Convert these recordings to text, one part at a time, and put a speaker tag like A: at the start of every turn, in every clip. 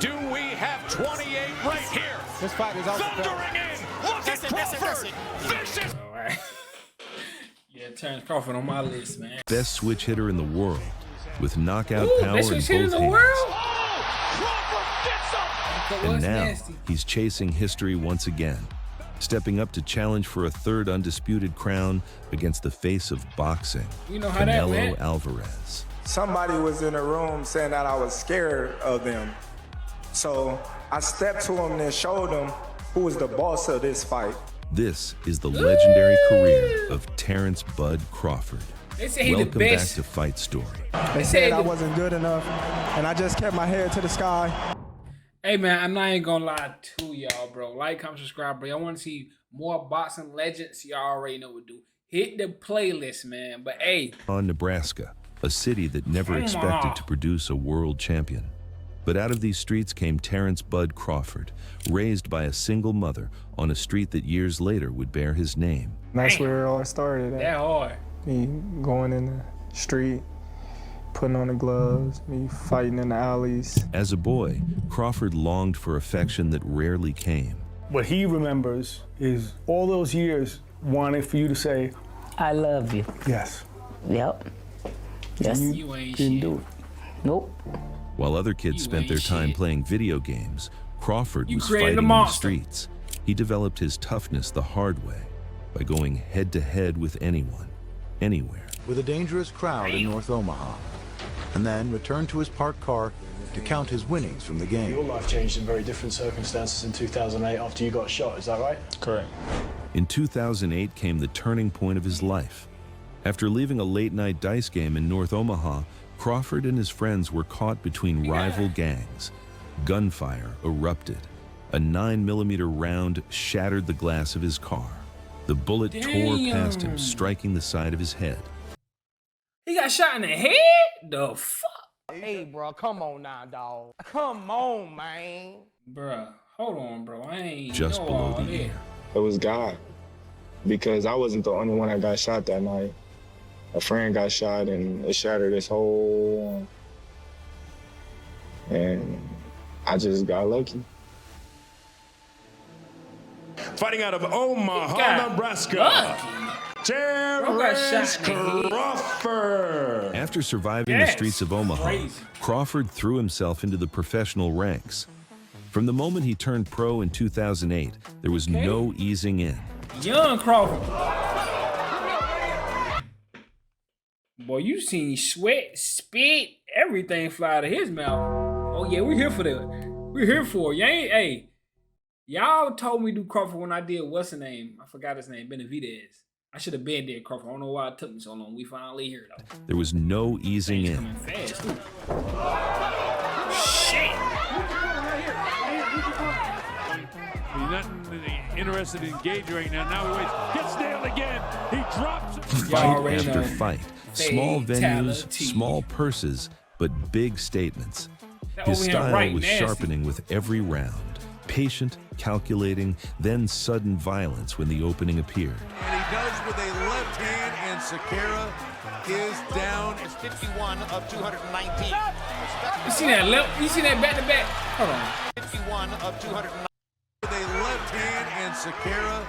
A: Do we have 28 right here?
B: This fight is also
A: thundering in. Look at Crawford. Vicious.
C: All right. Yeah, Terence Crawford on my list, man.
D: Best switch hitter in the world, with knockout power
C: best
D: in
C: switch hitter
D: both
C: in the
D: hands.
C: world?
D: And now
C: nasty.
D: he's chasing history once again, stepping up to challenge for a third undisputed crown against the face of boxing,
C: You know how that
D: Canelo
C: went.
D: Alvarez.
E: Somebody was in the room saying that I was scared of them. So I stepped to him and showed him who was the boss of this fight.
D: This is the legendary career of Terence "Bud" Crawford.
C: They say he's the
D: Welcome back
C: best.
D: to Fight Story.
E: They said I wasn't good enough, and I just kept my head to the sky.
C: Hey, man, I'm not even gonna lie to y'all, bro. Like, comment, subscribe, bro. Y'all want to see more boxing legends? Y'all already know what to do. Hit the playlist, man. But, hey.
D: On Nebraska, a city that never expected to produce a world champion. But out of these streets came Terence "Bud" Crawford, raised by a single mother on a street that years later would bear his name.
E: That's where it all started.
C: That hard.
E: Me going in the street, putting on the gloves, me fighting in the alleys.
D: As a boy, Crawford longed for affection that rarely came.
F: What he remembers is all those years wanting for you to say,
G: I love you.
F: yes.
G: Yep. Yes.
C: You ain't
F: Didn't
C: shit.
F: do it.
G: Nope.
D: While other kids
C: You
D: spent their
C: ain't
D: time
C: shit.
D: playing video games, Crawford
C: You
D: was
C: created a
D: fighting in the
C: monster.
D: streets. He developed his toughness the hard way by going head-to-head with anyone, anywhere.
H: With a dangerous crowd in North Omaha, and then returned to his parked car to count his winnings from the
I: Your
H: game.
I: life changed in very different circumstances in 2008 after you got shot, is that right?
F: Correct.
D: In 2008 came the turning point of his life. After leaving a late-night dice game in North Omaha, Crawford and his friends were caught between rival gangs. Gunfire erupted. A 9mm round shattered the glass of his car. The bullet tore past him, striking the side of his head.
C: He got shot in the head? The fuck?
B: Hey, bro, come on now, dog. Come on, man.
C: Bruh, hold on, bro. I ain't
D: Just
C: know
D: below
C: all
D: the
C: that.
D: ear.
J: It was God, because I wasn't the only one that got shot that night. A friend got shot and it shattered his whole arm. And I just got lucky.
A: Fighting out of Omaha,
C: got
A: Nebraska.
C: lucky.
A: Terence
C: shot in the head.
D: After
A: Crawford.
D: surviving the
C: Yes,
D: streets of Omaha,
C: crazy.
D: Crawford threw himself into the professional ranks. From the moment he turned pro in 2008, there was no easing in.
C: Young Crawford. Boy, you seen sweat, spit, everything fly out of his mouth. Oh yeah, we're here for that. We're here for it. Hey, y'all told me to do Crawford when I did what's the name? I forgot his name, Benavidez. I should have been there, Crawford. I don't know why it took me so long. We finally here though.
D: There was no easing
C: Things
D: in.
C: coming fast too. Shit.
K: He's not interested in engage right now. Now he waits. Gets nailed again. He drops.
D: Fight
C: already
D: after
C: know.
D: fight. Small venues,
C: Fatality.
D: small purses, but big statements.
C: That
D: His
C: over here
D: style
C: right
D: was
C: nasty.
D: sharpening with every round. Patient, calculating, then sudden violence when the opening appeared.
A: And he does with a left hand, and Sakara is down.
L: It's 51 of 219.
C: You see that left? You see that back to back? Hold on.
L: 51 of 219.
A: With a left hand, and Sakara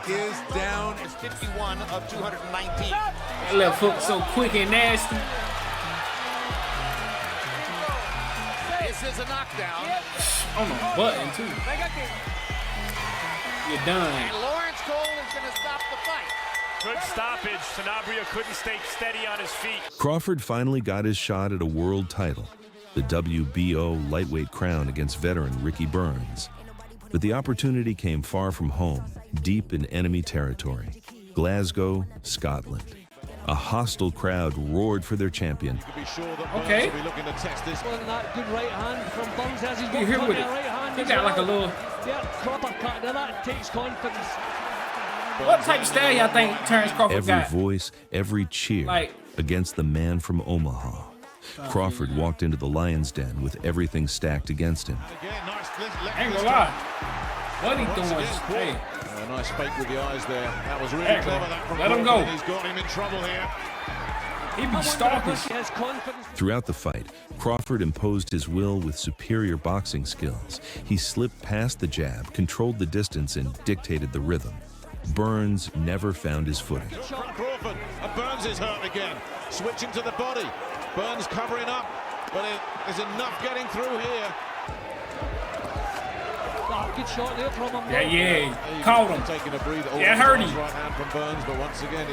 A: is down.
L: It's 51 of 219.
C: That left hook so quick and nasty.
L: This is a knockdown.
C: On the button too. You're done.
L: And Lawrence Cole is going to stop the fight.
K: Good stoppage. Sanabria couldn't stay steady on his feet.
D: Crawford finally got his shot at a world title, the WBO lightweight crown against veteran Ricky Burns. But the opportunity came far from home, deep in enemy territory, Glasgow, Scotland. A hostile crowd roared for their champion.
C: Okay.
B: Well, that good right hand from Burns as he's
C: You here with it?
B: right hand.
C: He got like a little.
B: Yeah, proper cut. Now that takes confidence.
C: What type of style y'all think Terence Crawford
D: Every
C: got?
D: voice, every cheer
C: Like-
D: against the man from Omaha. Crawford walked into the lion's den with everything stacked against him.
C: I ain't gonna lie. What he doing? Hey,
A: A nice fake with the eyes there. That was really
C: Hey,
A: clever. That from
C: let him
A: Crawford,
C: go.
A: and he's got him in trouble here.
C: He be stalking.
D: Throughout the fight, Crawford imposed his will with superior boxing skills. He slipped past the jab, controlled the distance, and dictated the rhythm. Burns never found his footing.
M: Shawn Crawford, and Burns is hurt again. Switching to the body. Burns covering up, but there's enough getting through here.
N: Good shot there from him.
C: Yeah. Caught him.
M: Taking a breather.
C: Yeah, hurt him.
M: Right hand from Burns, but once again,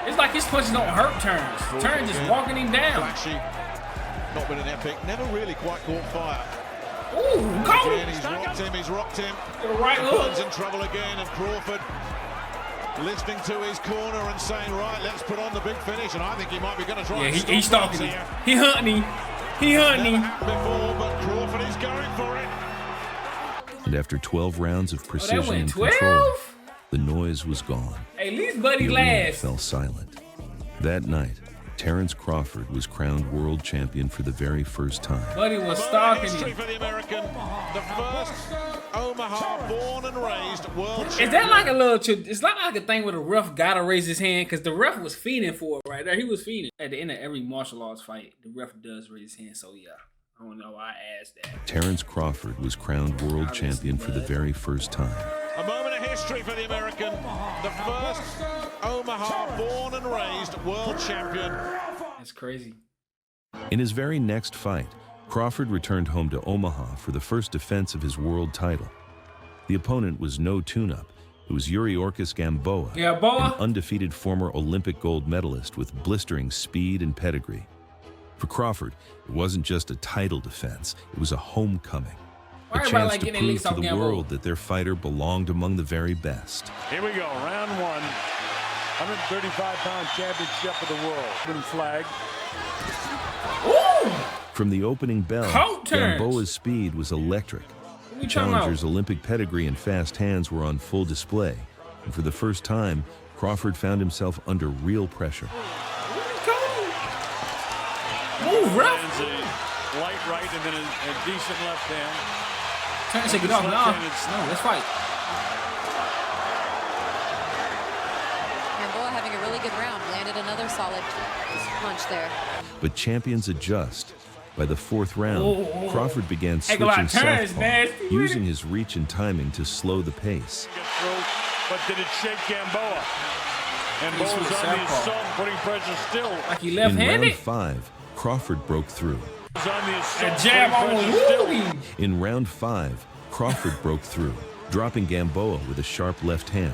C: it's like his punches don't hurt Terence. Terence just walking him down.
M: Flashy. Not been an epic. Never really quite caught fire.
C: Ooh, caught him.
M: He's rocked him.
C: Right hook.
M: Burns in trouble again, and Crawford listening to his corner and saying, right, let's put on the big finish. And I think he might be going to try.
C: Yeah, he's stalking him. He hunting him. He hunting him.
M: Before, but Crawford is going for it.
D: And after 12 rounds of precision and control, the noise was gone.
C: At least Buddy
D: the arena
C: last.
D: fell silent. That night, Terence Crawford was crowned world champion for the very first time.
C: Buddy was stalking him.
M: For the American, the first Omaha born and raised world champion.
C: Is that like a little? It's not like a thing where the ref gotta raise his hand, because the ref was feeding for it right there. He was feeding. At the end of every martial arts fight, the ref does raise his hand. So yeah. I don't know why I asked that.
D: Terence Crawford was crowned world champion for the very first time.
M: A moment of history for the American. The first Omaha born and raised world champion.
C: That's crazy.
D: In his very next fight, Crawford returned home to Omaha for the first defense of his world title. The opponent was no tune-up. It was Yuriorkis Gamboa, an undefeated former Olympic gold medalist with blistering speed and pedigree. For Crawford, it wasn't just a title defense, it was a homecoming. A chance to prove to the world that their fighter belonged among the very best.
K: Here we go, round one. 135-pound championship of the world. Been flagged.
D: From the opening bell, Gamboa's speed was electric. The challenger's Olympic pedigree and fast hands were on full display. And for the first time, Crawford found himself under real pressure.
C: Move, ref.
K: Light right and then a decent left hand.
C: Terence, take it off now. No, let's fight.
O: Gamboa having a really good round. Landed another solid punch there.
D: But champions adjust. By the fourth round, Crawford began switching southpaw, using his reach and timing to slow the pace.
K: But did it shake Gamboa? And Gamboa's on the assault, putting pressure still.
C: Like he left-handed?
D: In round 5, Crawford broke through.
C: A jab almost.
D: In round 5, Crawford broke through, dropping Gamboa with a sharp left hand.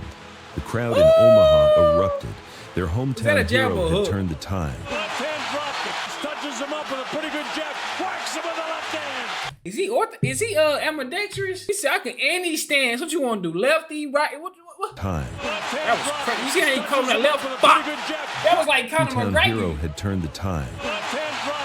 D: The crowd in Omaha erupted. Their hometown hero had turned the tide.
K: Left hand dropped it. Touches him up with a pretty good jab. Whacks him with the left hand.
C: Is he ambidextrous? He said I can any stance. What you want to do? Lefty, right? What?
D: Time.
C: That was crazy. You see how he called that left? That was like Conor McGregor.
D: Hero had turned the tide.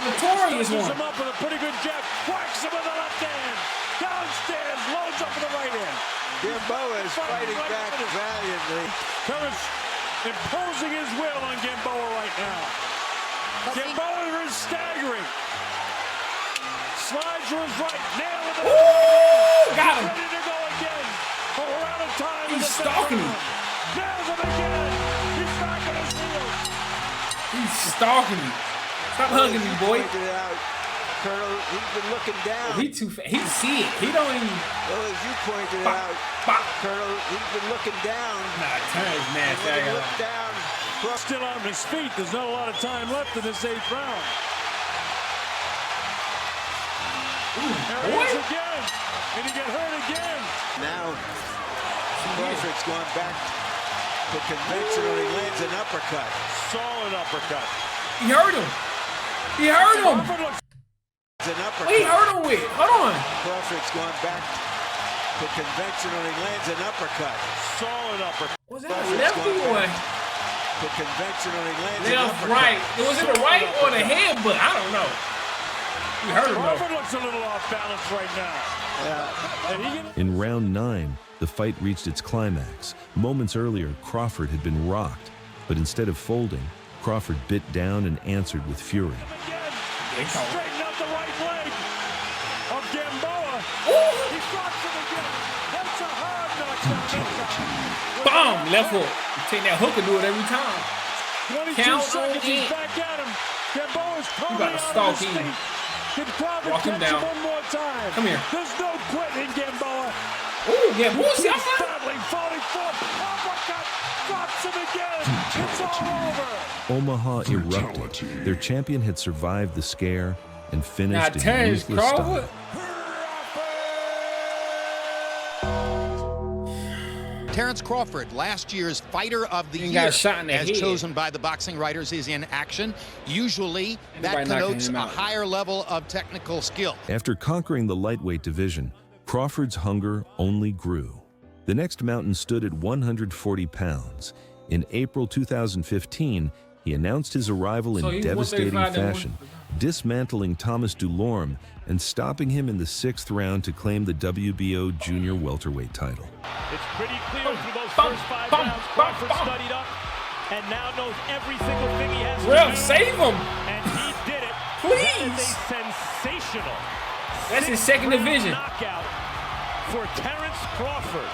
C: Notorious one.
K: Him up with a pretty good jab. Whacks him with the left hand. Downstairs, loads up with the right hand.
P: Gamboa is fighting back valiantly.
K: Terence imposing his will on Gamboa right now. Gamboa is staggering. Slides to his right, nail with the
C: got him.
K: Ready to go again. But we're out of time.
C: He's stalking him.
K: Nails him again. He's back on his heels.
C: He's stalking him. Stop hugging me, boy.
P: Colonel, he's been looking down.
C: He too fast. He see it. He don't even.
P: Well, as you pointed out, Colonel, he's been looking down.
C: Nah, Terence nasty.
P: When he looked down.
K: Still on his feet. There's not a lot of time left in this 8th round. There he is again. And he get hurt again.
P: Now, Crawford's gone back to conventional. He lands an uppercut.
K: Solid uppercut.
C: He hurt him. He hurt him. What he hurt him with? Hold on.
P: Crawford's gone back to conventional. He lands an uppercut.
K: Solid uppercut.
C: Was that a lefty or?
P: To conventional. He lands an
C: left,
P: uppercut.
C: right. Was it the right or the head? But I don't know. He hurt him.
K: Crawford looks a little off balance right now.
D: In round 9, the fight reached its climax. Moments earlier, Crawford had been rocked, but instead of folding, Crawford bit down and answered with fury.
K: Straighten up the right leg of Gamboa. He drops him again. That's a hard knockdown.
C: Bomb! Left hook. You take that hook and do it every time.
K: 22
C: Count
K: seconds,
C: on
K: he's
C: it.
K: back at him. Gamboa's
C: You
K: totally
C: about to
K: out
C: stalk
K: of his
C: him.
K: feet. Can Crawford
C: Walk him
K: catch
C: down.
K: him one more time?
C: Come here.
K: There's no quitting Gamboa.
C: Oh, Gamboa,
K: He
C: see,
K: keeps battling, falling forward. Uppercut, drops him again. It's all over.
D: Omaha erupted. Their champion had survived the scare and
C: Now,
D: finished in
C: Terence
D: ruthless
C: Crawford.
D: style.
L: Terence Crawford, last year's Fighter of the
C: He
L: Year,
C: got shot in the
L: as
C: head.
L: chosen by the boxing writers, is in action. Usually, that
C: Nobody knocking
L: connotes
C: him
L: a
C: out.
L: higher level of technical skill.
D: After conquering the lightweight division, Crawford's hunger only grew. The next mountain stood at 140 pounds. In April 2015, he announced his arrival
C: So
D: in
C: he
D: devastating
C: 135 then
D: fashion, dismantling Thomas Dulorme and stopping him in the 6th round to claim the WBO junior welterweight title.
K: It's pretty clear through those first 5 rounds. Crawford studied up and now knows every single thing he has to
C: Ref,
K: do.
C: save him.
K: And he did it.
C: Please.
K: That is a sensational.
C: That's his second
K: 6th round
C: division.
K: knockout for Terence Crawford.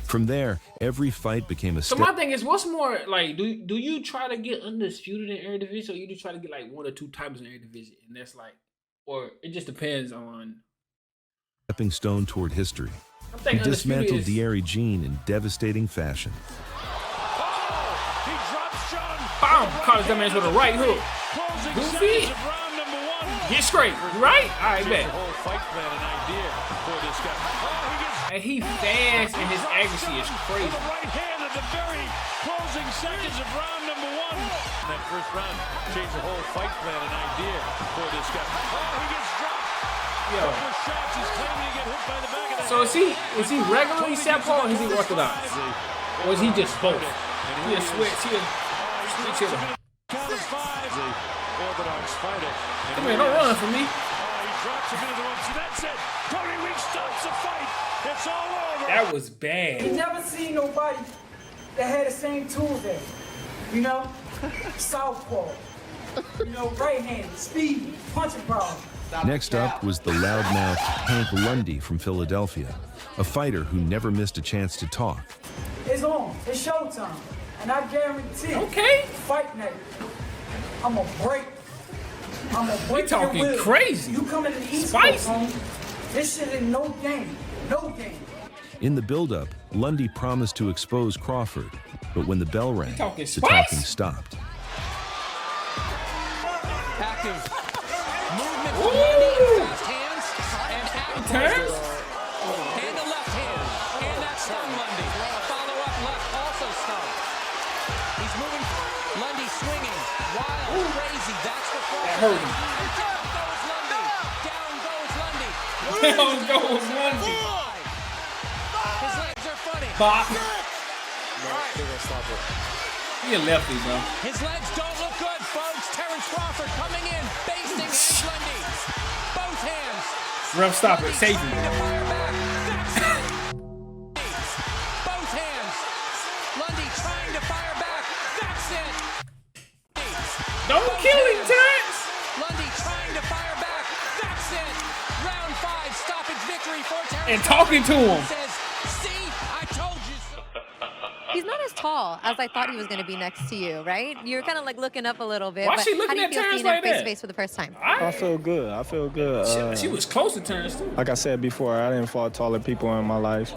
D: From there, every fight became a
C: So
D: step.
C: my thing is, what's more like? Do you try to get undisputed in every division, or you do try to get like 1 or 2 titles in every division, and that's like, or it just depends on.
D: Stepping stone toward history.
C: I'm
D: He
C: thinking
D: dismantled
C: undisputed is.
D: Diary Jean in devastating fashion.
K: He drops Shawn.
C: Bam! Caught his dumb ass with a right hook.
K: Closing
C: Goofy.
K: seconds of round number 1.
C: Get straight, right? All right, bet.
K: The whole fight plan, an idea for this guy. Oh, he gets
C: And he fast and his accuracy is crazy.
K: with the right hand at the very closing seconds of round number 1. In that first round, changed the whole fight plan, an idea for this guy. Oh, he gets dropped.
C: Yo.
K: Couple of shots. He's claiming to get hooked by the back of the
C: So is he regularly southpaw or is he orthodox? Or is he just both? He a switch. He a switch hitter.
K: Count of 5. The orthodox fighter.
C: Come here, don't run from me.
K: Oh, he drops him into the ropes. And that's it. Cody Weeks stops the fight. It's all over.
C: That was
B: You
C: bad.
B: never seen nobody that had the same tools as you know, southpaw, you know, right-handed, speed, punching power.
D: Next up was the loudmouth Hank Lundy from Philadelphia, a fighter who never missed a chance to talk.
B: It's on. It's showtime. And I guarantee fight night, I'm going to break. I'm going to break your
C: talking
B: will.
C: crazy.
B: You come into the East
C: Spicy.
B: Coast, homie. This shit is no game. No game.
D: In the build-up, Lundy promised to expose Crawford, but when the bell rang,
C: talking
D: the
C: spice?
D: talking stopped.
N: Active movement from Lundy in fast hands and active
C: Terence?
N: and the left hand and that stun Lundy. A follow-up left also stun. He's moving. Lundy swinging wild, crazy. That's the front.
C: That hurt him.
N: And down goes Lundy. Down goes Lundy.
C: Down goes Lundy.
N: His legs are funny.
C: Bop. He a lefty, bro.
N: His legs don't look good, folks. Terence Crawford coming in, basting Edge Lundy. Both hands.
C: Ref, stop it. Safety.
N: Trying to fire back. That's it. Both hands. Lundy trying to fire back. That's it.
C: Don't kill him, Terence.
N: Lundy trying to fire back. That's it. Round 5, stoppage victory for Terence.
C: And talking to him.
N: Says, see, I told you so.
O: He's not as tall as I thought he was going to be next to you, right? You're kind of like looking up a little bit.
C: Why
O: but
C: she looking
O: how do you
C: at
O: feel
C: Terrence
O: seeing him
C: like
O: face
C: that?
O: to face for the first time?
J: I feel good. I feel good.
C: She was close to Terence, too.
J: Like I said before, I didn't fought taller people in my life,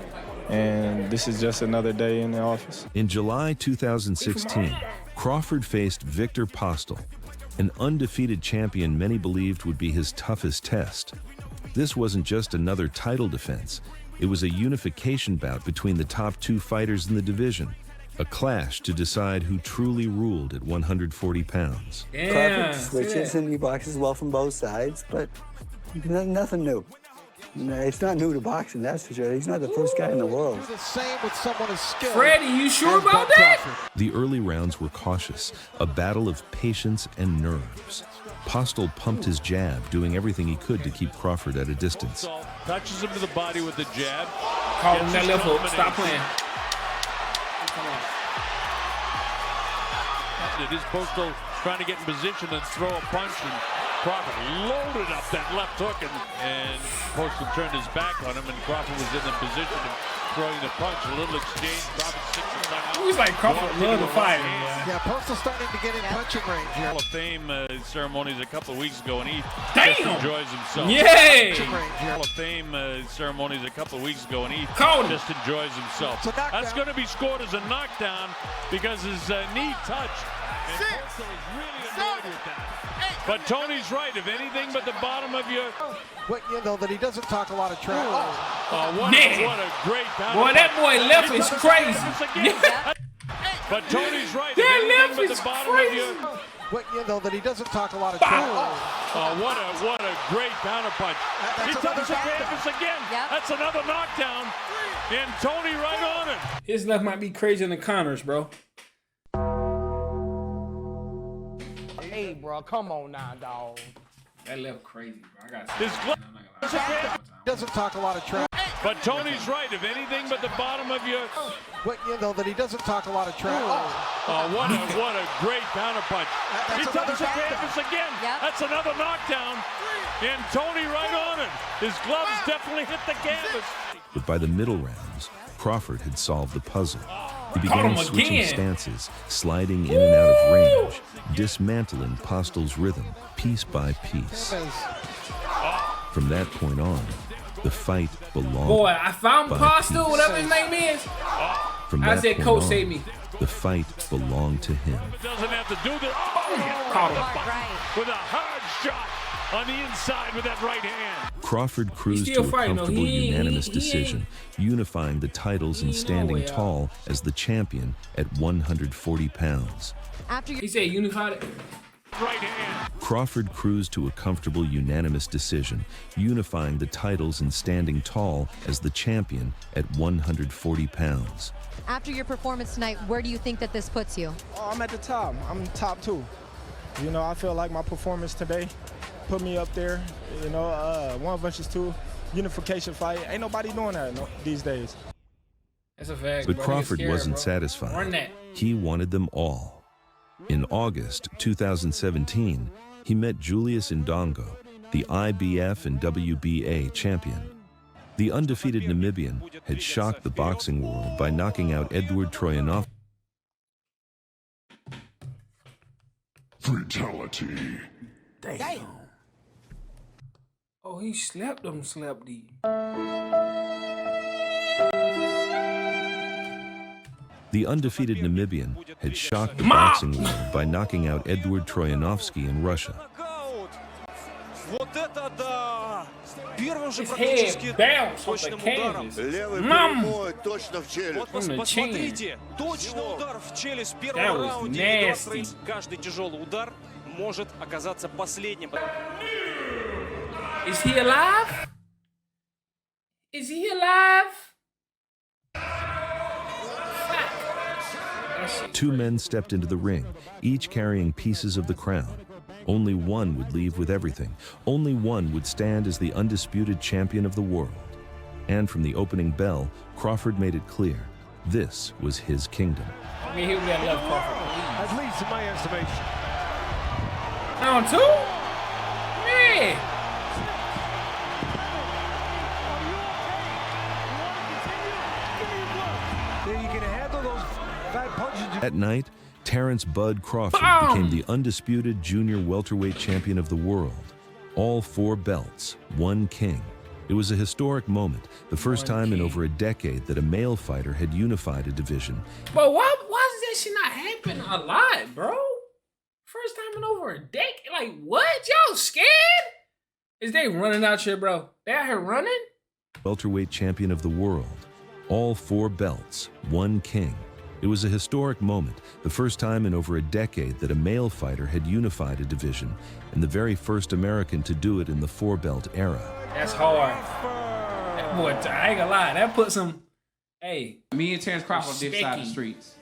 J: and this is just another day in the office.
D: In July 2016, Crawford faced Victor Postel, an undefeated champion many believed would be his toughest test. This wasn't just another title defense. It was a unification bout between the top 2 fighters in the division, a clash to decide who truly ruled at 140 pounds.
C: Yeah,
Q: Crawford switches and he boxes well from both sides, but nothing new. It's not new to boxing, that's for sure. He's not the first guy in the world.
L: The same with someone as skilled.
C: Freddie, you sure about that?
D: The early rounds were cautious, a battle of patience and nerves. Postel pumped his jab, doing everything he could to keep Crawford at a distance.
K: Touches him to the body with the jab.
C: Call him that left hook. Stop playing.
K: It is Postal trying to get in position and throw a punch, and Crawford loaded up that left hook, and Postal turned his back on him, and Crawford was in the position of throwing the punch. A little exchange. Crawford 6 or 7.
C: He's like Crawford love the fight.
P: Yeah, Postal starting to get in punching range here.
K: Hall of Fame ceremonies a couple of weeks ago, and he
C: Damn.
K: just enjoys himself.
C: Yay!
K: Hall of Fame ceremonies a couple of weeks ago, and he
C: Caught him.
K: just enjoys himself. That's going to be scored as a knockdown because his knee touched. And Postal is really annoyed with that. But Tony's right. If anything but the bottom of your...
P: But you know that he doesn't talk a lot of trash.
K: what a great counter.
C: Boy, that boy left is crazy.
K: But Tony's right.
C: That
K: If
C: left
K: anything but
C: is
K: the bottom
C: crazy.
K: of your...
P: But you know that he doesn't talk a lot of trash.
K: What a great counter punch. He touches the canvas again. That's another knockdown. And Tony right on it.
C: His left might be crazy in the counters, bro.
R: Hey, bro, come on now, dog.
C: That left crazy, bro. I got
K: His glove
P: doesn't talk a lot of trash.
K: But Tony's right. If anything but the bottom of your...
P: But you know that he doesn't talk a lot of trash.
K: What a great counter punch. He touches the canvas again. That's another knockdown. And Tony right on it. His gloves definitely hit the canvas.
D: But by the middle rounds, Crawford had solved the puzzle. He began switching stances, sliding in and out of range, dismantling Postal's rhythm piece by piece. From that point on, the fight belonged.
C: Boy, I found Postal, whatever his name is.
D: From
C: I
D: that
C: said,
D: point
C: Coach,
D: on,
C: save me.
D: the fight belonged to him.
K: Doesn't have to do this.
C: Caught him.
K: With a hard shot on the inside with that right hand.
D: Crawford cruised to a comfortable unanimous decision, unifying the titles and standing tall as the champion at 140 pounds.
C: He said unified it.
K: Right hand.
D: Crawford cruised to a comfortable unanimous decision, unifying the titles and standing tall as the champion at 140 pounds.
O: After your performance tonight, where do you think that this puts you?
E: Oh, I'm at the top. I'm top 2. You know, I feel like my performance today put me up there. You know, 1 versus 2 unification fight. Ain't nobody doing that these days.
C: That's a fact.
D: But
C: bro.
D: Crawford wasn't satisfied.
C: Run that.
D: He wanted them all. In August 2017, he met Julius Indongo, the IBF and WBA champion. The undefeated Namibian had shocked the boxing world by knocking out Edward Troyanov.
S: Fatality.
C: Damn. Oh, he slapped him, slapped he.
D: The undefeated Namibian had shocked the boxing world by knocking out Edward Troyanovsky in Russia.
C: His head bounced off the canvas. From the chin. That was nasty.
T: Каждый тяжелый удар может оказаться последним.
C: Is he alive? Is he alive?
D: 2 men stepped into the ring, each carrying pieces of the crown. Only one would leave with everything. Only one would stand as the undisputed champion of the world. And from the opening bell, Crawford made it clear, this was his kingdom.
C: I mean, here we got love Crawford.
K: At least in my estimation.
C: Round 2? Yeah.
D: That night, Terence "Bud" Crawford became the undisputed junior welterweight champion of the world. All 4 belts, 1 king. It was a historic moment, the first time in over a decade that a male fighter had unified a division.
C: But why does that shit not happen a lot, bro? First time in over a decade? Like, what? Y'all scared? Is they running out here, bro? They out here running?
D: Welterweight champion of the world. All 4 belts, 1 king. It was a historic moment, the first time in over a decade that a male fighter had unified a division, and the very first American to do it in the 4-belt era.
C: That's hard. That boy, I ain't gonna lie, that put some, hey.
U: Me and Terence Crawford on different sides of the streets.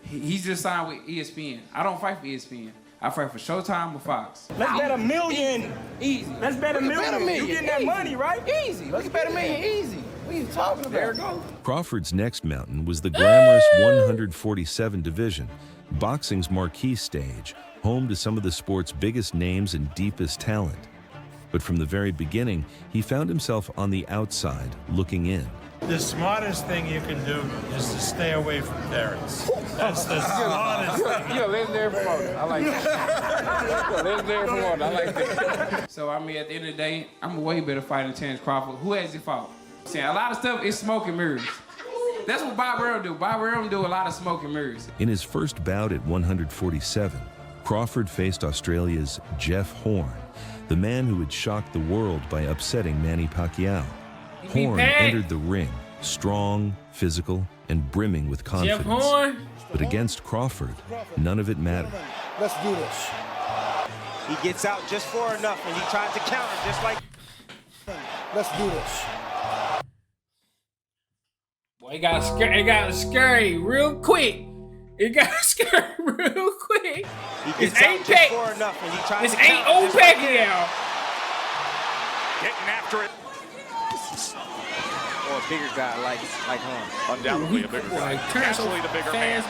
U: He's just signed with ESPN. I don't fight for ESPN. I fight for Showtime or Fox.
B: Let's bet $1 million.
U: Easy.
B: Let's bet $1 million. You getting that money, right?
U: Easy. Let's bet $1 million. Easy. What are you talking about? There we go.
D: Crawford's next mountain was the glamorous 147 division, boxing's marquee stage, home to some of the sport's biggest names and deepest talent. But from the very beginning, he found himself on the outside, looking in.
S: The smartest thing you can do is to stay away from Terence. That's the smartest thing.
U: You're a legendary promoter. I like that. You're a legendary promoter. I like that. So, I mean, at the end of the day, I'm a way better fighter than Terence Crawford. Who has it fought? See, a lot of stuff is smoke and mirrors. That's what Bob Earl do. Bob Earl do a lot of smoke and mirrors.
D: In his first bout at 147, Crawford faced Australia's Jeff Horn, the man who had shocked the world by upsetting Manny Pacquiao. Horn entered the ring, strong, physical, and brimming with confidence.
C: Jeff Horn.
D: But against Crawford, none of it mattered.
R: Let's do this. He gets out just for enough, and he tries to counter just like. Let's do this.
C: Boy, it got scary real quick. It got scary real quick.
R: He gets out just for enough, and he tries
C: this
R: to
C: ain't
R: counter
C: old Pacquiao.
T: Getting after it.
R: Or a bigger guy like Horn.
T: Undoubtedly a bigger guy. Absolutely the bigger man.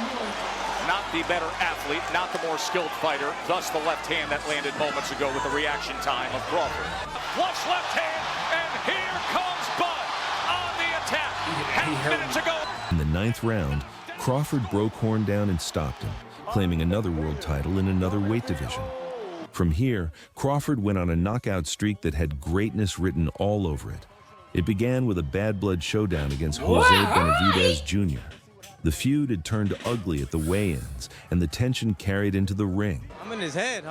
T: Not the better athlete, not the more skilled fighter. Thus the left hand that landed moments ago with the reaction time of Crawford. Flush left hand, and here comes Bud on the attack. Half minutes ago.
D: In the 9th round, Crawford broke Horn down and stopped him, claiming another world title in another weight division. From here, Crawford went on a knockout streak that had greatness written all over it. It began with a bad blood showdown against Jose Benavidez Jr. The feud had turned ugly at the weigh-ins, and the tension carried into the ring.
V: I'm in his head,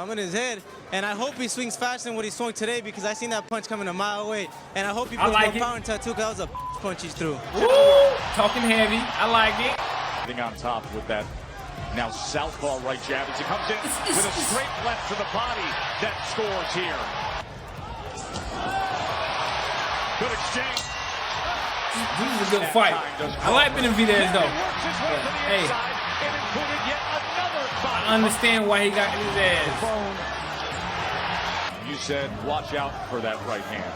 V: and I hope he swings faster than what he swung today because I seen that punch coming a mile away, and I hope he puts more power into it too because that was a punch he's threw.
C: Woo! Talking heavy, I like it.
T: Getting on top with that now southpaw right jab as he comes in with a straight left to the body that scores here. Good exchange.
C: This is a good fight. I like Benavidez though. But, hey, I understand why he got his ass.
T: You said watch out for that right hand.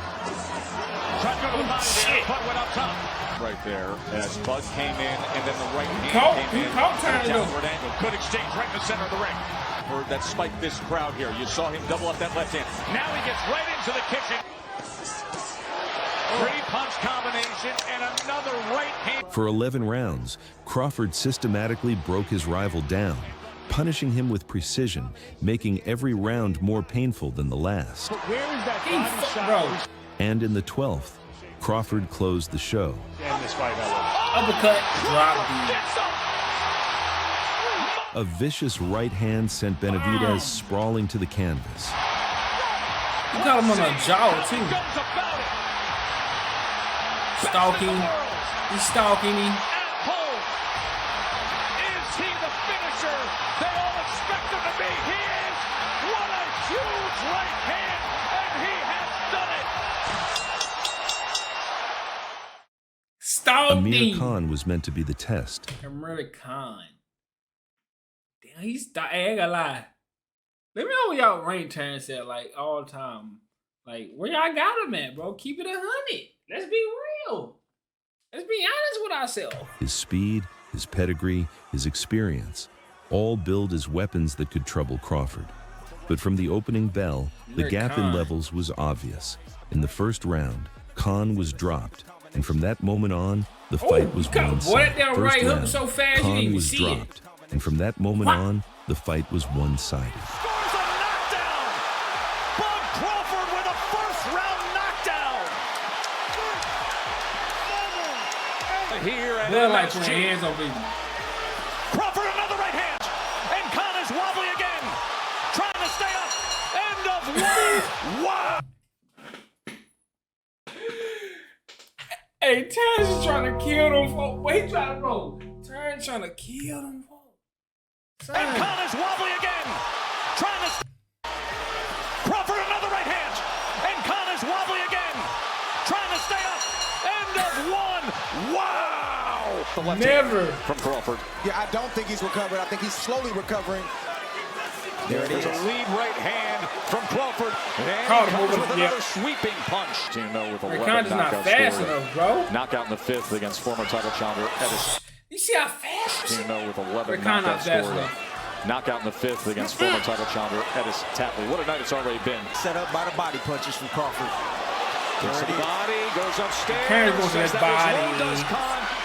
T: Tried to go to the body there, Bud went up top. Right there as Bud came in, and then the right hand came in. Downward angle. Good exchange right in the center of the ring. That spiked this crowd here. You saw him double up that left hand. Now he gets right into the kitchen. Three-punch combination and another right hand.
D: For 11 rounds, Crawford systematically broke his rival down, punishing him with precision, making every round more painful than the last.
T: But where is that body shot?
D: And in the 12th, Crawford closed the show.
T: This fight,
C: uppercut, drop
D: A vicious right hand sent Benavidez sprawling to the canvas.
C: You got him on the jaw, too. Stalking. He's stalking him.
T: Is he the finisher they all expect him to be? He is. What a huge right hand, and he has done it.
C: Stalking.
D: Amir Khan was meant to be the test.
C: Amir Khan. Damn, he's I ain't gonna lie. Let me know where y'all rank Terence at, like, all time. Like, where y'all got him at, bro? Keep it 100. Let's be real. Let's be honest with ourselves.
D: His speed, his pedigree, his experience, all billed as weapons that could trouble Crawford. But from the opening bell, the gap in levels was obvious. In the first round, Khan was dropped, and from that moment on, the fight was one-sided.
C: That right hook so fast you didn't even see
D: dropped, and from that moment on, the fight was one-sided.
T: Here at
C: like hands over him.
T: Crawford another right hand, and Khan is wobbly again, trying to stay up. End of one. Wow.
C: Hey, Terence is trying to kill them folks. Wait, trying to roll. Terence trying to kill them folks.
T: And Khan is wobbly again, trying to. Crawford another right hand, and Khan is wobbly again, trying to stay up. End of one. Wow.
C: Never.
T: From Crawford.
R: Yeah, I don't think he's recovered. I think he's slowly recovering.
T: There it is. A lead right hand from Crawford. And
C: Caught
T: he
C: him
T: comes
C: over
T: with
C: the
T: another sweeping punch. Gino with 11
C: Khan's not fast enough, bro.
T: Knockout in the 5th against former title challenger Edis.
C: You see how fast
T: Gino with 11 knockout scoring. Knockout in the 5th against former title challenger Edis Tatley. What a night it's already been.
R: Set up by the body punches from Crawford.
T: Gets the body, goes upstairs.
C: Terence goes to his body.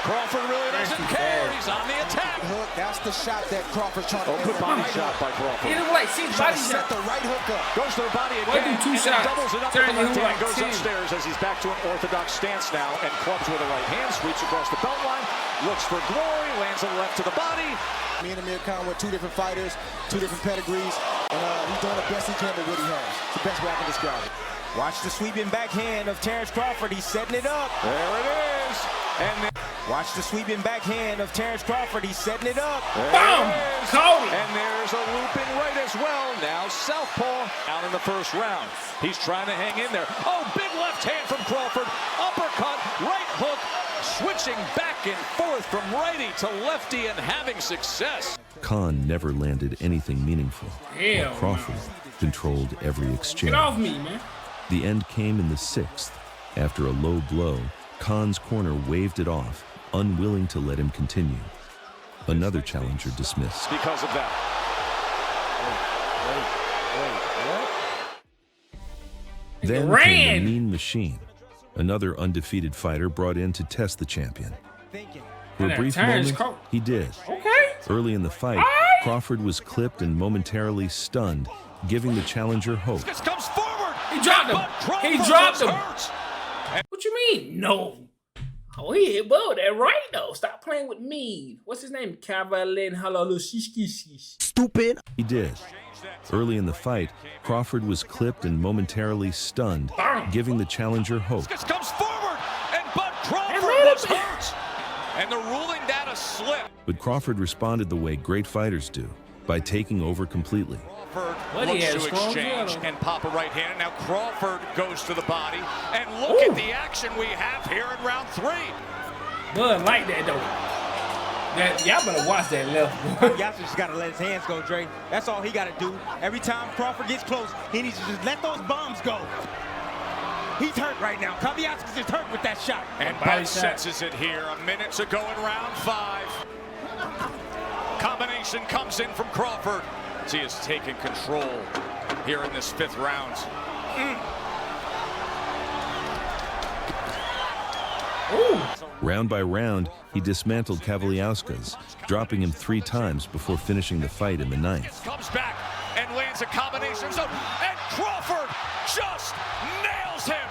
T: Crawford really doesn't care. He's on the attack.
R: Hook, that's the shot that Crawford's trying to
T: good body shot by Crawford.
C: He didn't like see his body
R: set
C: shot.
R: the right hook up.
T: Goes to the body again.
C: Two shots.
T: Doubles it up with the left hand. Goes upstairs as he's back to an orthodox stance now and clubs with a right hand. Sweeps across the belt line. Looks for glory. Lands a left to the body.
R: Me and Amir Khan were two different fighters, two different pedigrees, and he's doing the best he can with what he has. It's the best way I can describe it. Watch the sweeping backhand of Terence Crawford. He's setting it up.
T: There it is. And then
R: watch the sweeping backhand of Terence Crawford. He's setting it up.
C: Boom! Caught him.
T: And there's a looping right as well. Now southpaw out in the first round. He's trying to hang in there. Oh, big left hand from Crawford. Uppercut, right hook. Switching back and forth from righty to lefty and having success.
D: Khan never landed anything meaningful, while Crawford controlled every exchange.
C: Get off me, man.
D: The end came in the 6th. After a low blow, Khan's corner waved it off, unwilling to let him continue. Another challenger dismissed.
T: Because of that.
D: Then came the Mean Machine, another undefeated fighter brought in to test the champion. For a brief moment, he did.
C: Okay.
D: Early in the fight, Crawford was clipped and momentarily stunned, giving the challenger hope.
T: Comes forward.
C: He dropped him. He dropped him. What you mean? No. Oh, he hit above that right though. Stop playing with me. What's his name? Cavalier
R: Stupid.
D: He did. Early in the fight, Crawford was clipped and momentarily stunned, giving the challenger hope.
T: Comes forward, and Bud Crawford was hurt. And the ruling that a slip.
D: But Crawford responded the way great fighters do, by taking over completely.
T: Crawford looks to exchange and pop a right hand. Now Crawford goes to the body. And look at the action we have here in round 3.
C: Bud like that though. Y'all better watch that left.
V: Y'all just gotta let his hands go, Dre. That's all he gotta do. Every time Crawford gets close, he needs to just let those bombs go. He's hurt right now. Kaviaskis is hurt with that shot.
T: And Bud senses it here. A minute to go in round 5. Combination comes in from Crawford. He has taken control here in this 5th round.
D: Round by round, he dismantled Kavaliauskas, dropping him 3 times before finishing the fight in the 9th.
T: Comes back and lands a combination zone, and Crawford just nails him.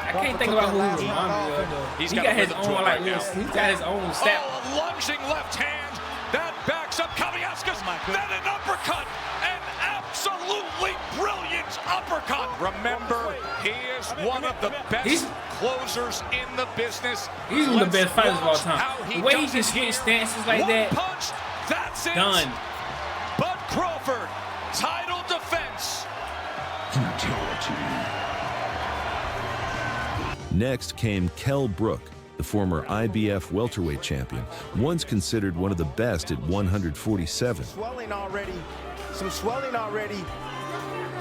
C: I can't think about who he reminds me of though. He got his own like this. He's got his own step.
T: Oh, a lunging left hand that backs up Kavaliauskas. Then an uppercut, an absolutely brilliant uppercut. Remember, he is one of the best closers in the business.
C: He's one of the best fighters of all time. The way he just hit stances like that.
T: Punch, that's it.
C: Done.
T: Bud Crawford, title defense.
D: Next came Kell Brook, the former IBF welterweight champion, once considered one of the best at 147.
R: Some swelling already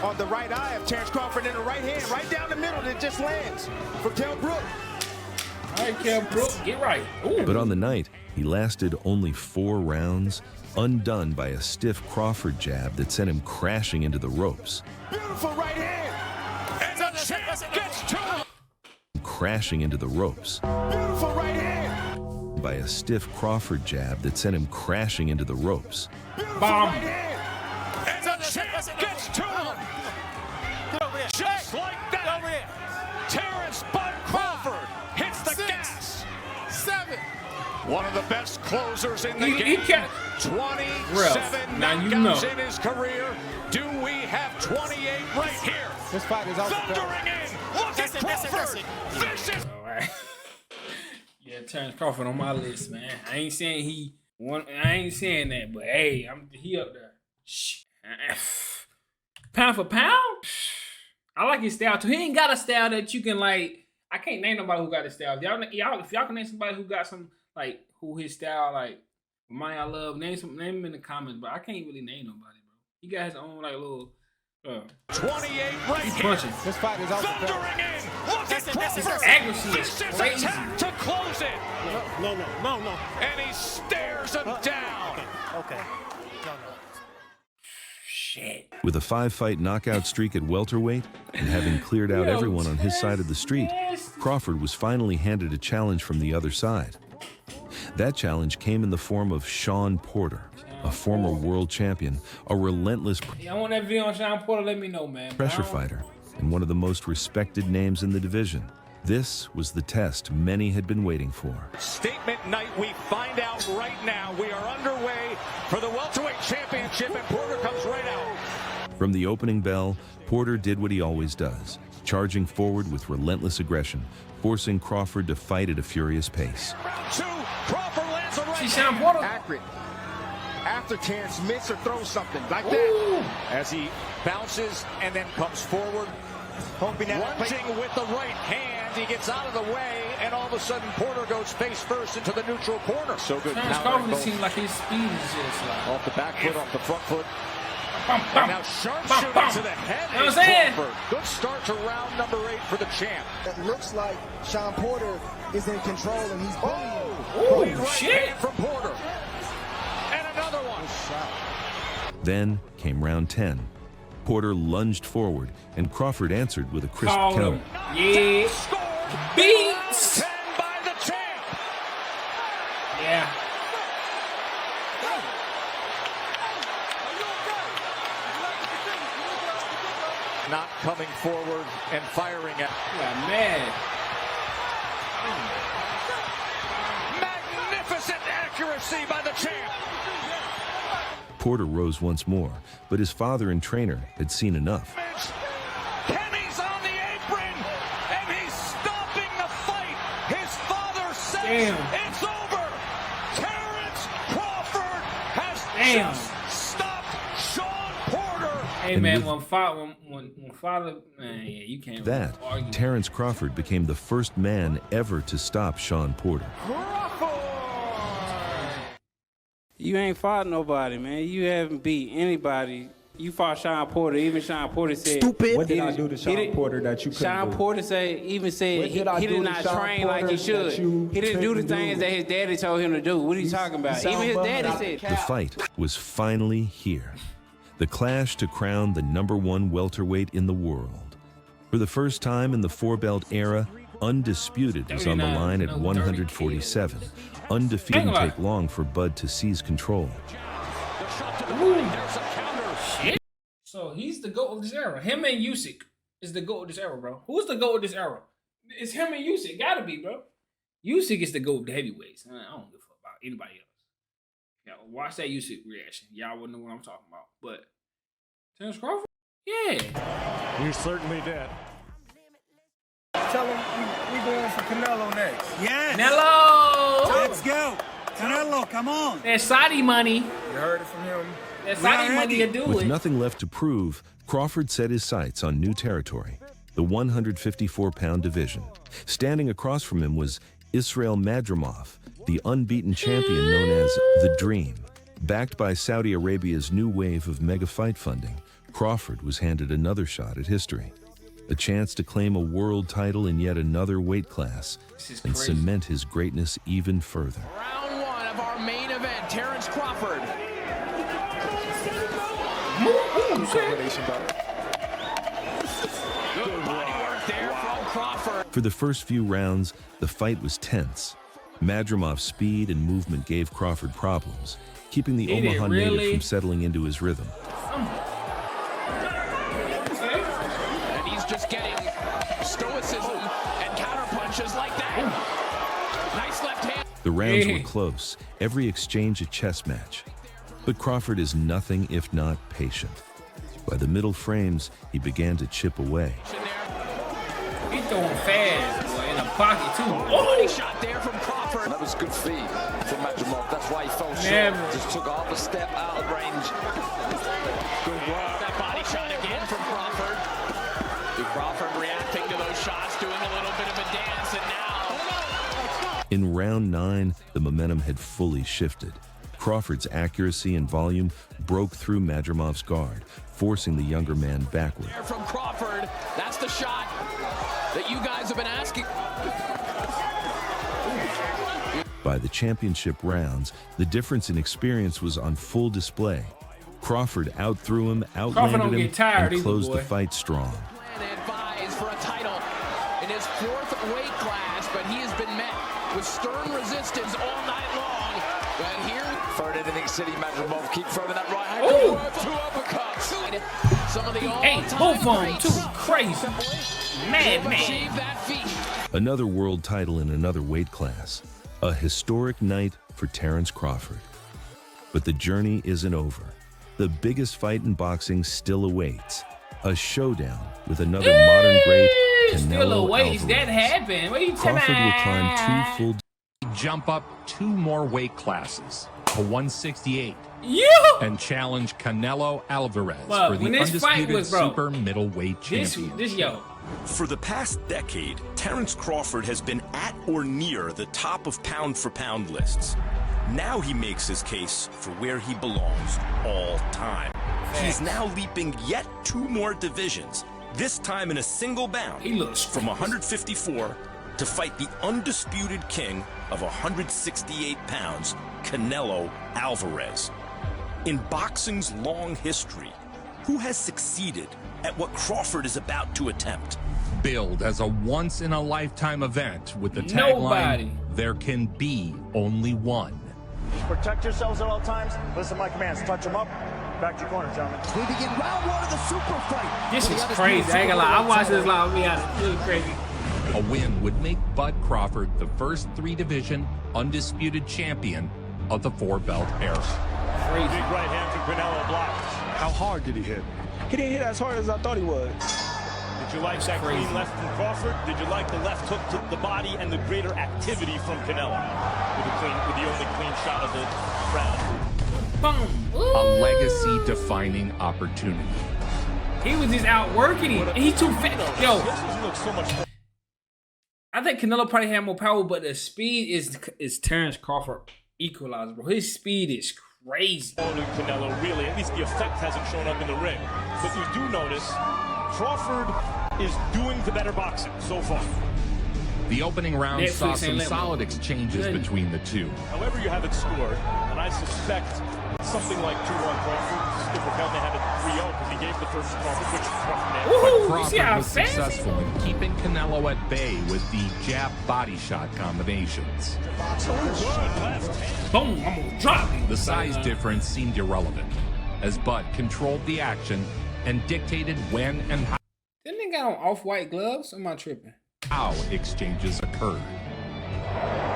R: on the right eye of Terence Crawford in the right hand, right down the middle that just lands for Kell Brook.
C: All right, Kell Brook, get right. Ooh.
D: But on the night, he lasted only 4 rounds, undone by a stiff Crawford jab that sent him crashing into the ropes.
R: Beautiful right hand.
T: And the champ gets to him.
D: Crashing into the ropes.
R: Beautiful right hand.
D: By a stiff Crawford jab that sent him crashing into the ropes.
C: Bomb.
T: And the champ gets to him. Just like that. Terence Bud Crawford hits the gas.
M: 7.
T: One of the best closers in the game. 27 knockouts in his career. Do we have 28 right here?
R: This fight is out.
T: Thundering in. Look at Crawford. Vicious.
C: All right. Yeah, Terence Crawford on my list, man. I ain't saying he won. I ain't saying that, but hey, he up there. Pound for pound, I like his style too. He ain't got a style that you can like. I can't name nobody who got a style. If y'all can name somebody who got some like who his style like mine I love. Name him in the comments, but I can't really name nobody, bro. He got his own like little.
T: 28 right
C: he's
T: here.
C: punching.
R: This fight is out.
T: Thundering in. Look at Crawford.
C: His accuracy is crazy.
T: To close it.
R: No.
T: And he stares him down.
R: Okay. No.
C: shit.
D: With a 5-fight knockout streak at welterweight and having cleared out everyone on his side of the street, Crawford was finally handed a challenge from the other side. That challenge came in the form of Shawn Porter, a former world champion, a relentless
C: I want that video on Shawn Porter, let me know, man.
D: pressure fighter, and one of the most respected names in the division. This was the test many had been waiting for.
T: Statement night, we find out right now. We are underway for the welterweight championship, and Porter comes right out.
D: From the opening bell, Porter did what he always does, charging forward with relentless aggression, forcing Crawford to fight at a furious pace.
T: Round 2, Crawford lands a right
C: Shawn Porter.
R: Accurate. After Terence mitts or throws something like
T: Ooh.
R: that.
T: As he bounces and then comes forward, lunging with the right hand. He gets out of the way, and all of a sudden Porter goes face first into the neutral corner. So good.
C: Terence Crawford seems like his speed is just like
T: off the back foot, off the front foot.
C: Bum, bum,
T: now sharpshooter
C: bum,
T: to the head.
C: You know what I'm saying?
T: Crawford. Good start to round number 8 for the champ.
R: It looks like Shawn Porter is in control, and he's
T: Clean right
C: shit.
T: hand from Porter. And another one.
D: Then came round 10. Porter lunged forward, and Crawford answered with a crisp
C: Call
D: counter.
C: him. Yeah. Beats.
T: 10 by the champ.
C: Yeah.
T: Not coming forward and firing at.
C: Yeah, man.
T: Magnificent accuracy by the champ.
D: Porter rose once more, but his father and trainer had seen enough.
T: Kenny's on the apron, and he's stopping the fight. His father says it's over. Terence Crawford has just stopped Shawn Porter.
C: Hey,
D: And
C: man,
D: with
C: when father, man, yeah, you can't
D: that,
C: argue.
D: Terence Crawford became the first man ever to stop Shawn Porter.
G: You ain't fought nobody, man. You haven't beat anybody. You fought Shawn Porter. Even Shawn Porter said,
E: Stupid. What did I do to Shawn Porter that you couldn't
G: Shawn
E: do?
G: Porter said he did not train like he should. He didn't do the things that his daddy told him to do. What are you talking about? Even his daddy said.
D: The fight was finally here. The clash to crown the #1 welterweight in the world. For the first time in the 4-belt era, Undisputed was on the line at 147. Undefeated didn't take long for Bud to seize control.
C: Shit. So he's the GOAT of this era. Him and Usyk is the GOAT of this era, bro. Who's the GOAT of this era? It's him and Usyk. Gotta be, bro. Usyk is the GOAT of the heavyweights. I don't give a fuck about anybody else. Yeah, watch that Usyk reaction. Y'all wouldn't know what I'm talking about. But Terence Crawford? Yeah.
M: You certainly did.
E: Tell him we going for Canelo next.
H: Yes.
C: Canelo!
H: Let's go. Canelo, come on.
C: That Saudi money.
E: You heard it from him.
C: That Saudi money will do
D: With
C: it.
D: nothing left to prove, Crawford set his sights on new territory, the 154-pound division. Standing across from him was Israel Madrimov, the unbeaten champion known as The Dream. Backed by Saudi Arabia's new wave of mega fight funding, Crawford was handed another shot at history. A chance to claim a world title in yet another weight class and cement his greatness even further.
N: Round 1 of our main event, Terence Crawford. Good body work there from Crawford.
D: For the first few rounds, the fight was tense. Madrimov's speed and movement gave Crawford problems, keeping the Omaha native from settling into his rhythm.
N: And he's just getting stoicism and counter punches like that. Nice left hand.
D: The rounds were close, every exchange a chess match. But Crawford is nothing if not patient. By the middle frames, he began to chip away.
C: He's throwing fast boy, in the pocket, too.
N: Oh, shot there from Crawford.
W: That was good feed from Madrimov. That's why he fell short. Just took half a step out of range.
N: Good work. That body shot again from Crawford. Crawford reacting to those shots, doing a little bit of a dance, and now.
D: In round 9, the momentum had fully shifted. Crawford's accuracy and volume broke through Madrimov's guard, forcing the younger man backward.
N: From Crawford, that's the shot that you guys have been asking.
D: By the championship rounds, the difference in experience was on full display. Crawford outthrew him,
C: Crawford
D: outlanded
C: don't
D: him,
C: get tired
D: and
C: either,
D: closed
C: boy.
D: the fight strong.
N: And advised for a title in his 4th weight class, but he has been met with stern resistance all night long. But here,
W: Third inning city, Madrimov keep throwing that right hand.
C: Ooh.
W: 2 uppercuts.
N: some of the
C: Hey, both of them too crazy. Mad
N: achieve
C: man.
N: that feat.
D: Another world title in another weight class. A historic night for Terence Crawford. But the journey isn't over. The biggest fight in boxing still awaits. A showdown with another modern great,
C: Still
D: Canelo
C: awaits.
D: Alvarez.
C: That happened. What are you talking
D: Crawford will
C: about?
D: climb 2 full
A: Jump up 2 more weight classes to 168
C: Yeah.
A: and challenge Canelo Alvarez
C: Well,
A: for the
C: when this fight
A: undisputed
C: was, bro,
A: super middleweight championship.
C: This yo.
F: For the past decade, Terence Crawford has been at or near the top of pound-for-pound lists. Now he makes his case for where he belongs all time. He's now leaping yet 2 more divisions, this time in a single bound.
C: He looks
F: from 154 to fight the undisputed king of 168 pounds, Canelo Alvarez. In boxing's long history, who has succeeded at what Crawford is about to attempt?
A: Billed as a once-in-a-lifetime event with the
C: Nobody.
A: tagline, "There can be only one."
I: Protect yourselves at all times. Listen to my commands. Touch them up. Back to your corner, gentlemen.
X: We begin round 1 of the super fight.
C: This is crazy. I ain't gonna lie. I watched this live. I'll be honest. This is crazy.
A: A win would make Bud Crawford the first 3-division undisputed champion of the 4-belt era.
I: Big right hand from Canelo blocked.
E: How hard did he hit? He didn't hit as hard as I thought he would.
I: Did you like that clean left from Crawford? Did you like the left hook to the body and the greater activity from Canelo with the only clean shot of the round?
C: Boom.
A: A legacy-defining opportunity.
C: He was just outworking him. He's too fast. Yo. I think Canelo probably had more power, but the speed is Terence Crawford equalized, bro. His speed is crazy.
I: Only Canelo, really, at least the effect hasn't shown up in the ring. But you do notice Crawford is doing the better boxing so far.
A: The opening round
I: Netflix
A: saw some
I: ain't
A: solid exchanges between the two.
I: However you have it scored, and I suspect something like 2-1 Crawford. If Raquel may have it 3-0 because he gave the first Crawford, which Crawford
A: But Crawford was successful in keeping Canelo at bay with the jab body shot combinations.
C: Boom, I'm gonna drop him.
A: The size difference seemed irrelevant as Bud controlled the action and dictated when and
C: Didn't they got on off-white gloves? Or am I tripping?
A: how exchanges occurred.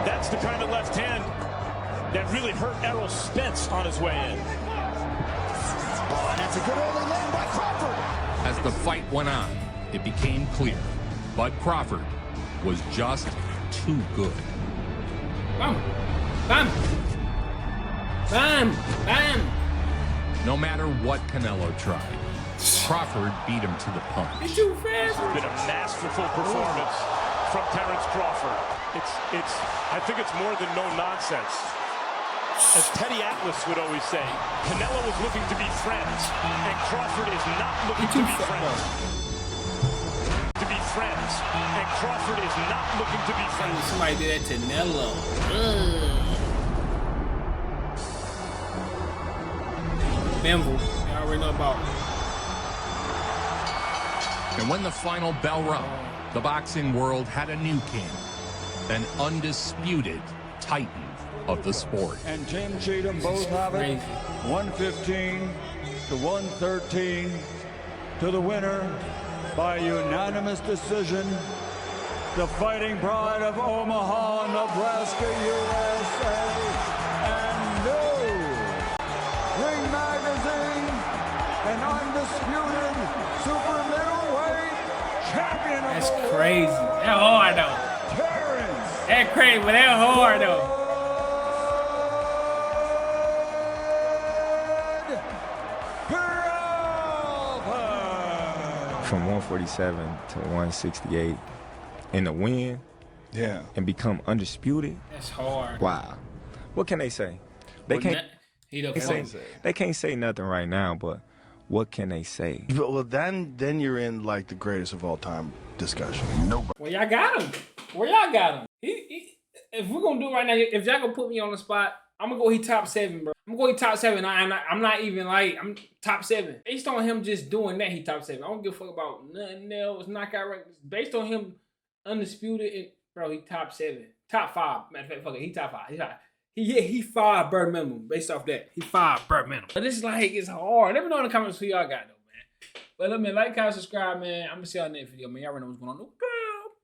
I: That's the kind of left hand that really hurt Errol Spence on his way in.
X: That's a good early land by Crawford.
A: As the fight went on, it became clear Bud Crawford was just too good.
C: Bam. Bam. Bam. Bam.
A: No matter what Canelo tried, Crawford beat him to the punch.
C: He's too fast.
I: It's been a masterful performance from Terence Crawford. I think it's more than no nonsense. As Teddy Atlas would always say, Canelo is looking to be friends, and Crawford is not looking to be friends. To be friends, and Crawford is not looking to be friends.
C: Somebody did that to Canelo. Bamble. You already know about it.
A: And when the final bell rung, the boxing world had a new king, an undisputed titan of the sport.
Y: And Tim Cheatham both have it. 115 to 113 to the winner by unanimous decision, the Fighting Pride of Omaha, Nebraska, USA, and new Ring Magazine, an undisputed super middleweight champion.
C: That's crazy. That hard though.
Y: Terence.
C: That crazy, but that hard though.
J: From 147 to 168 and to win, and become undisputed.
C: That's hard.
J: Wow. What can they say? They can't. They can't say nothing right now, but what can they say?
Z: Well, then you're in like the greatest of all time discussion. Nobody.
C: Well, y'all got him. Where y'all got him? If we're gonna do it right now, if y'all gonna put me on the spot, I'm gonna go he top 7, bro. I'm gonna go he top 7. I'm not even like, I'm top 7. Based on him just doing that, he top 7. I don't give a fuck about nothing else, knockout records. Based on him undisputed, bro, he top 7. Top 5. Matter of fact, fuck it, he top 5. He 5 bird minimum based off that. He 5 bird minimum. But it's like, it's hard. Let me know in the comments who y'all got though, man. But let me like, comment, subscribe, man. I'm gonna see y'all in the next video, man. Y'all already know what's going on.